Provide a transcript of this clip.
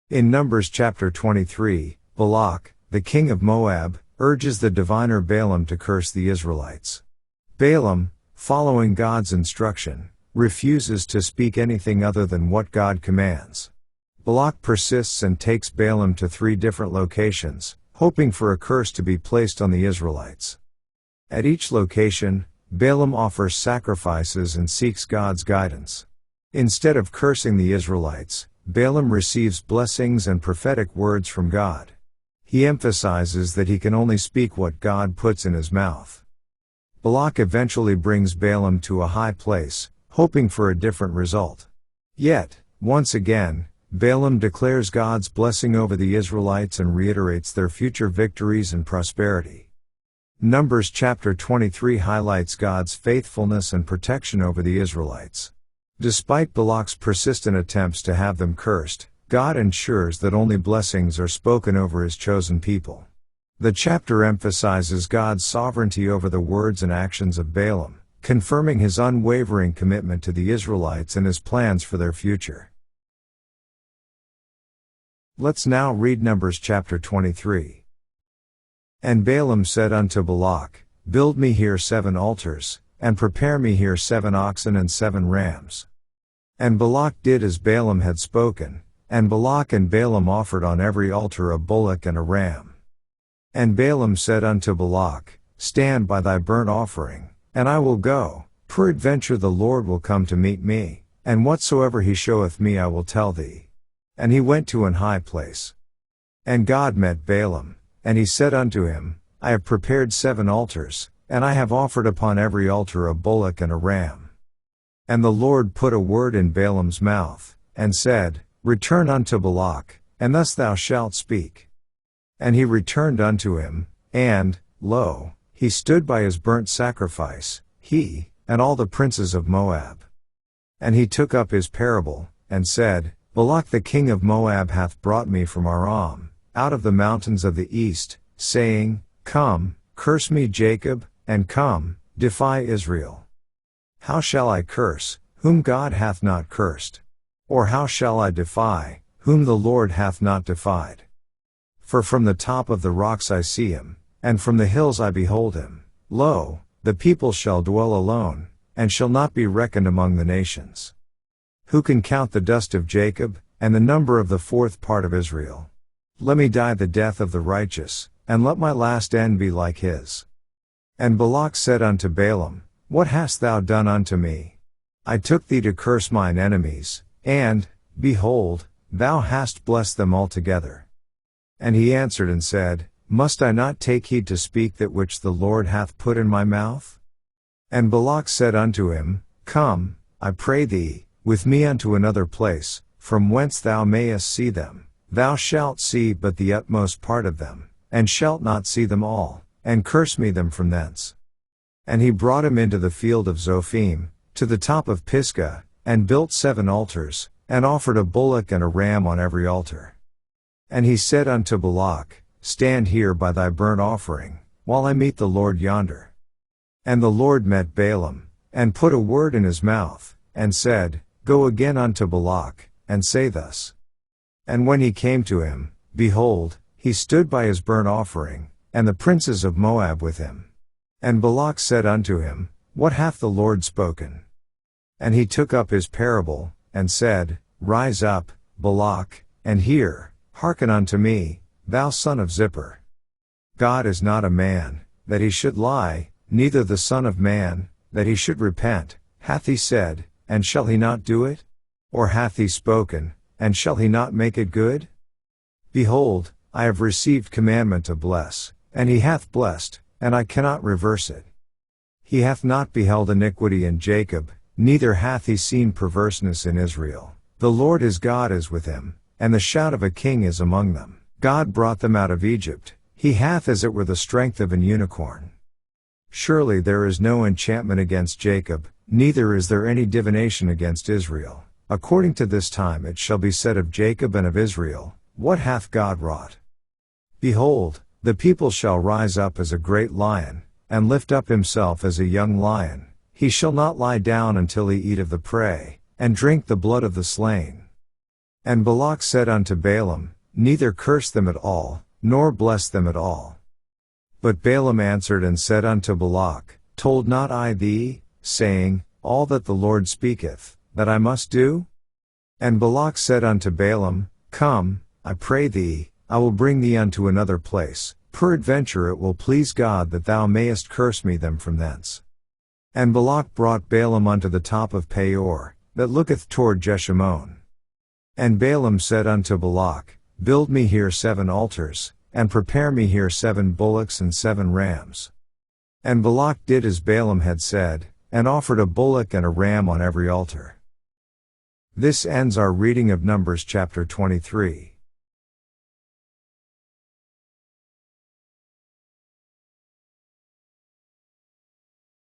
In Numbers chapter 23, Balak, the king of Moab, urges the diviner Balaam to curse the Israelites. Balaam, following God's instruction, refuses to speak anything other than what God commands. Balak persists and takes Balaam to 3 different locations, hoping for a curse to be placed on the Israelites. At each location, Balaam offers sacrifices and seeks God's guidance. Instead of cursing the Israelites, Balaam receives blessings and prophetic words from God. He emphasizes that he can only speak what God puts in his mouth. Balak eventually brings Balaam to a high place, hoping for a different result. Yet, once again, Balaam declares God's blessing over the Israelites and reiterates their future victories and prosperity. Numbers chapter 23 highlights God's faithfulness and protection over the Israelites. Despite Balak's persistent attempts to have them cursed, God ensures that only blessings are spoken over his chosen people. The chapter emphasizes God's sovereignty over the words and actions of Balaam, confirming his unwavering commitment to the Israelites and his plans for their future. Let's now read Numbers chapter 23. And Balaam said unto Balak, Build me here 7 altars, and prepare me here 7 oxen and 7 rams. And Balak did as Balaam had spoken, and Balak and Balaam offered on every altar a bullock and a ram. And Balaam said unto Balak, Stand by thy burnt offering, and I will go, peradventure the Lord will come to meet me, and whatsoever he showeth me I will tell thee. And he went to an high place. And God met Balaam, and he said unto him, I have prepared 7 altars, and I have offered upon every altar a bullock and a ram. And the Lord put a word in Balaam's mouth, and said, Return unto Balak, and thus thou shalt speak. And he returned unto him, and, lo, he stood by his burnt sacrifice, he, and all the princes of Moab. And he took up his parable, and said, Balak the king of Moab hath brought me from Aram, out of the mountains of the east, saying, Come, curse me Jacob, and come, defy Israel. How shall I curse, whom God hath not cursed? Or how shall I defy, whom the Lord hath not defied? For from the top of the rocks I see him, and from the hills I behold him. Lo, the people shall dwell alone, and shall not be reckoned among the nations. Who can count the dust of Jacob, and the number of the 4th part of Israel? Let me die the death of the righteous, and let my last end be like his. And Balak said unto Balaam, What hast thou done unto me? I took thee to curse mine enemies, and, behold, thou hast blessed them altogether. And he answered and said, Must I not take heed to speak that which the Lord hath put in my mouth? And Balak said unto him, Come, I pray thee, with me unto another place, from whence thou mayest see them. Thou shalt see but the utmost part of them, and shalt not see them all, and curse me them from thence. And he brought him into the field of Zophim, to the top of Pisgah, and built 7 altars, and offered a bullock and a ram on every altar. And he said unto Balak, Stand here by thy burnt offering, while I meet the Lord yonder. And the Lord met Balaam, and put a word in his mouth, and said, Go again unto Balak, and say thus. And when he came to him, behold, he stood by his burnt offering, and the princes of Moab with him. And Balak said unto him, What hath the Lord spoken? And he took up his parable, and said, Rise up, Balak, and hear, hearken unto me, thou son of Zippor. God is not a man, that he should lie, neither the son of man, that he should repent. Hath he said, and shall he not do it? Or hath he spoken, and shall he not make it good? Behold, I have received commandment to bless, and he hath blessed, and I cannot reverse it. He hath not beheld iniquity in Jacob, neither hath he seen perverseness in Israel. The Lord his God is with him, and the shout of a king is among them. God brought them out of Egypt, he hath as it were the strength of an unicorn. Surely there is no enchantment against Jacob, neither is there any divination against Israel. According to this time it shall be said of Jacob and of Israel, What hath God wrought? Behold, the people shall rise up as a great lion, and lift up himself as a young lion. He shall not lie down until he eat of the prey, and drink the blood of the slain. And Balak said unto Balaam, Neither curse them at all, nor bless them at all. But Balaam answered and said unto Balak, Told not I thee, saying, All that the Lord speaketh, that I must do? And Balak said unto Balaam, Come, I pray thee, I will bring thee unto another place, peradventure it will please God that thou mayest curse me them from thence. And Balak brought Balaam unto the top of Peor, that looketh toward Jeshimon. And Balaam said unto Balak, Build me here 7 altars, and prepare me here 7 bullocks and 7 rams. And Balak did as Balaam had said, and offered a bullock and a ram on every altar. This ends our reading of Numbers chapter 23.